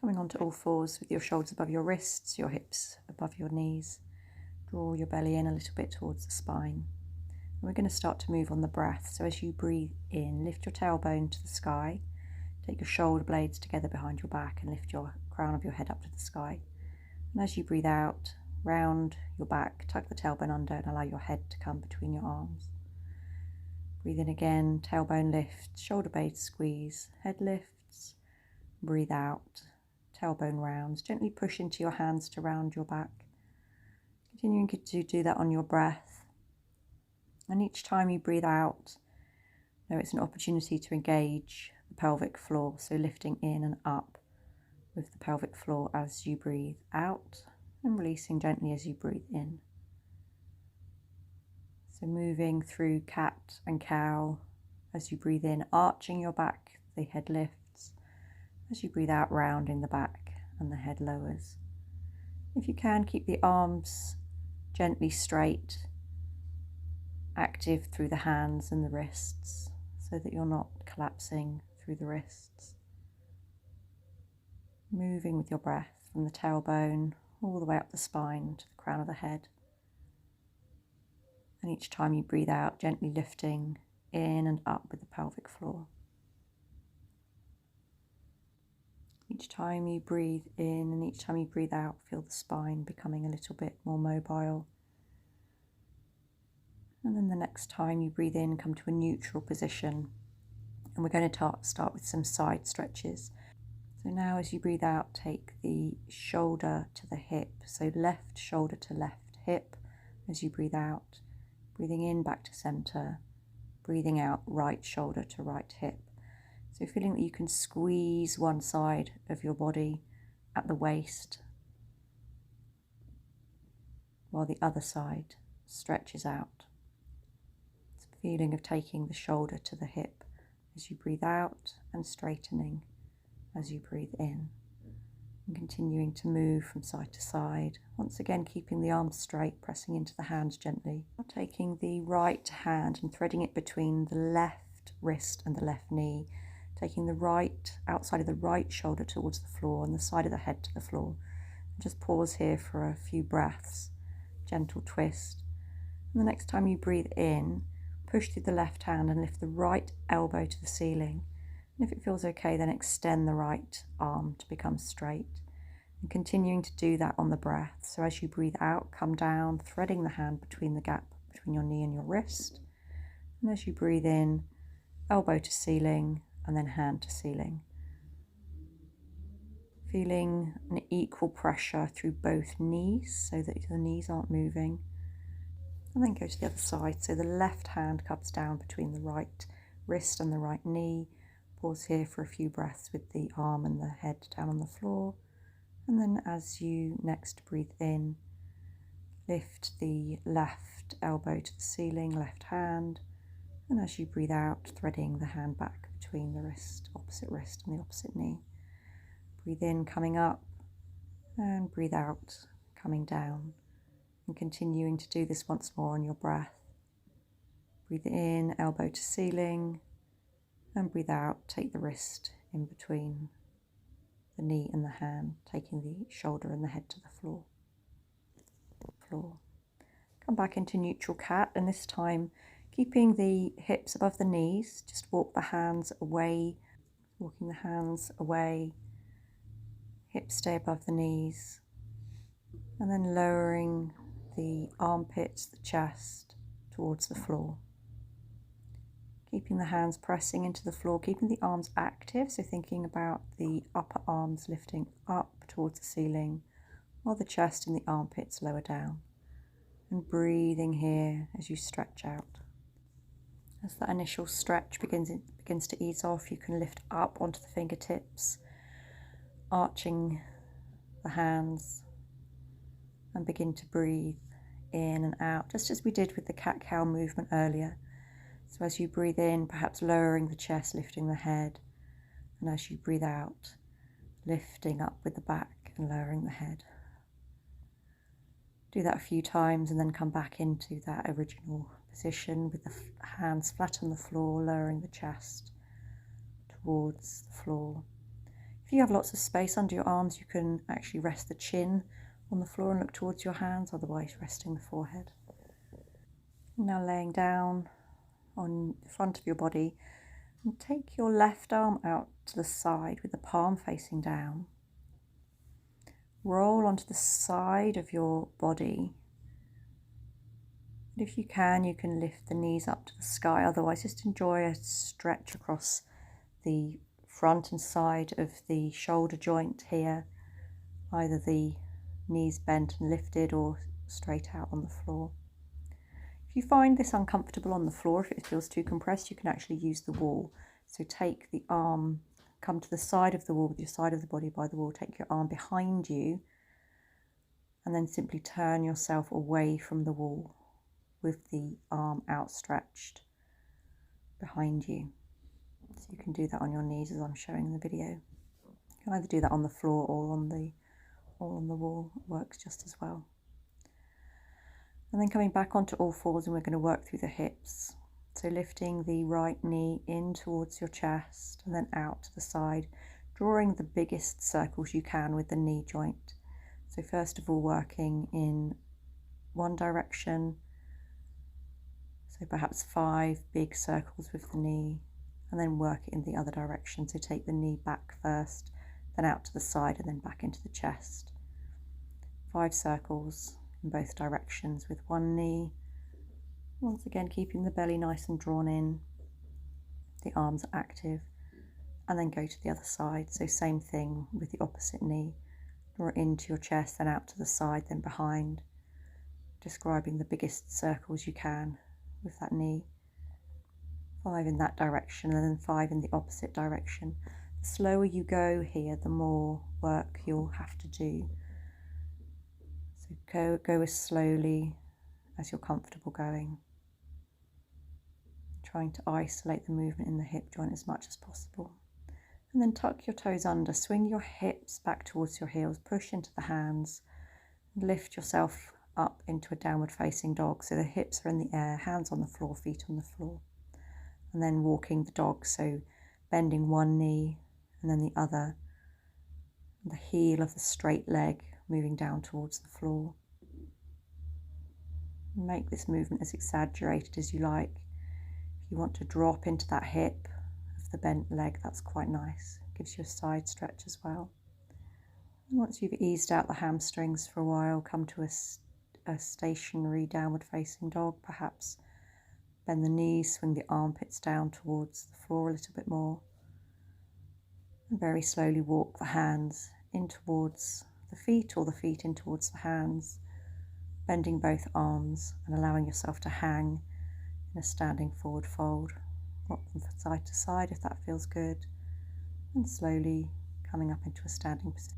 Coming onto all fours with your shoulders above your wrists, your hips above your knees. Draw your belly in a little bit towards the spine. And we're going to start to move on the breath. So as you breathe in, lift your tailbone to the sky. Take your shoulder blades together behind your back and lift your crown of your head up to the sky. And as you breathe out, round your back, tuck the tailbone under and allow your head to come between your arms. Breathe in again, tailbone lifts, shoulder blades squeeze, head lifts. Breathe out, tailbone rounds. Gently push into your hands to round your back. Continuing to do that on your breath. And each time you breathe out, know it's an opportunity to engage the pelvic floor, so lifting in and up with the pelvic floor as you breathe out and releasing gently as you breathe in. So moving through cat and cow as you breathe in, arching your back, the head lifts. As you breathe out, rounding the back and the head lowers. If you can, keep the arms gently straight, active through the hands and the wrists so that you're not collapsing through the wrists. Moving with your breath from the tailbone all the way up the spine to the crown of the head. And each time you breathe out, gently lifting in and up with the pelvic floor. Each time you breathe in and each time you breathe out, feel the spine becoming a little bit more mobile. And then the next time you breathe in, come to a neutral position. And we're going to start with some side stretches. So now as you breathe out, take the shoulder to the hip. So left shoulder to left hip as you breathe out. Breathing in back to center. Breathing out, right shoulder to right hip. So feeling that you can squeeze one side of your body at the waist while the other side stretches out. It's a feeling of taking the shoulder to the hip as you breathe out and straightening as you breathe in. And continuing to move from side to side. Once again, keeping the arms straight, pressing into the hands gently. Taking the right hand and threading it between the left wrist and the left knee. Taking the right, outside of the right shoulder towards the floor and the side of the head to the floor. And just pause here for a few breaths. Gentle twist. And the next time you breathe in, push through the left hand and lift the right elbow to the ceiling. And if it feels okay, then extend the right arm to become straight. And continuing to do that on the breath. So as you breathe out, come down, threading the hand between the gap between your knee and your wrist. And as you breathe in, elbow to ceiling and then hand to ceiling. Feeling an equal pressure through both knees so that the knees aren't moving. And then go to the other side. So the left hand comes down between the right wrist and the right knee. Pause here for a few breaths with the arm and the head down on the floor. And then as you next breathe in, lift the left elbow to the ceiling, left hand. And as you breathe out, threading the hand back between the opposite wrist and the opposite knee. Breathe in, coming up, and breathe out, coming down. And continuing to do this once more on your breath. Breathe in, elbow to ceiling, and breathe out, take the wrist in between the knee and the hand, taking the shoulder and the head to the floor. Come back into neutral cat, and this time keeping the hips above the knees, just walk the hands away, walking the hands away, hips stay above the knees, and then lowering the armpits, the chest towards the floor. Keeping the hands pressing into the floor, keeping the arms active, so thinking about the upper arms lifting up towards the ceiling, while the chest and the armpits lower down. And breathing here as you stretch out. As that initial stretch begins to ease off, you can lift up onto the fingertips, arching the hands, and begin to breathe in and out, just as we did with the cat-cow movement earlier. So as you breathe in, perhaps lowering the chest, lifting the head, and as you breathe out, lifting up with the back and lowering the head. Do that a few times and then come back into that original position with the hands flat on the floor, lowering the chest towards the floor. If you have lots of space under your arms, you can actually rest the chin on the floor and look towards your hands, otherwise resting the forehead. Now laying down on the front of your body, and take your left arm out to the side with the palm facing down. Roll onto the side of your body. And if you can lift the knees up to the sky, otherwise just enjoy a stretch across the front and side of the shoulder joint here, either the knees bent and lifted or straight out on the floor. If you find this uncomfortable on the floor, if it feels too compressed, you can actually use the wall. So take the arm, come to the side of the wall with your side of the body by the wall, take your arm behind you, and then simply turn yourself away from the wall with the arm outstretched behind you. So you can do that on your knees as I'm showing in the video. You can either do that on the floor or on the wall, it works just as well. And then coming back onto all fours, and we're going to work through the hips. So lifting the right knee in towards your chest and then out to the side, drawing the biggest circles you can with the knee joint. So first of all, working in one direction, so perhaps 5 big circles with the knee, and then work it in the other direction. So take the knee back first, then out to the side, and then back into the chest. 5 circles in both directions with one knee. Once again, keeping the belly nice and drawn in, the arms are active, and then go to the other side. So same thing with the opposite knee. Draw it into your chest, then out to the side, then behind, describing the biggest circles you can with that knee. 5 in that direction, and then 5 in the opposite direction. The slower you go here, the more work you'll have to do. So go as slowly as you're comfortable going. Trying to isolate the movement in the hip joint as much as possible. And then tuck your toes under, swing your hips back towards your heels, push into the hands, and lift yourself up into a downward facing dog. So the hips are in the air, hands on the floor, feet on the floor. And then walking the dog, so bending one knee and then the other, the heel of the straight leg moving down towards the floor. Make this movement as exaggerated as you like. If you want to drop into that hip of the bent leg, that's quite nice. Gives you a side stretch as well. And once you've eased out the hamstrings for a while, come to a stationary downward facing dog, perhaps. Bend the knees, swing the armpits down towards the floor a little bit more. And very slowly walk the hands in towards the feet or the feet in towards the hands, bending both arms and allowing yourself to hang in a standing forward fold. Rock them from side to side if that feels good, and slowly coming up into a standing position.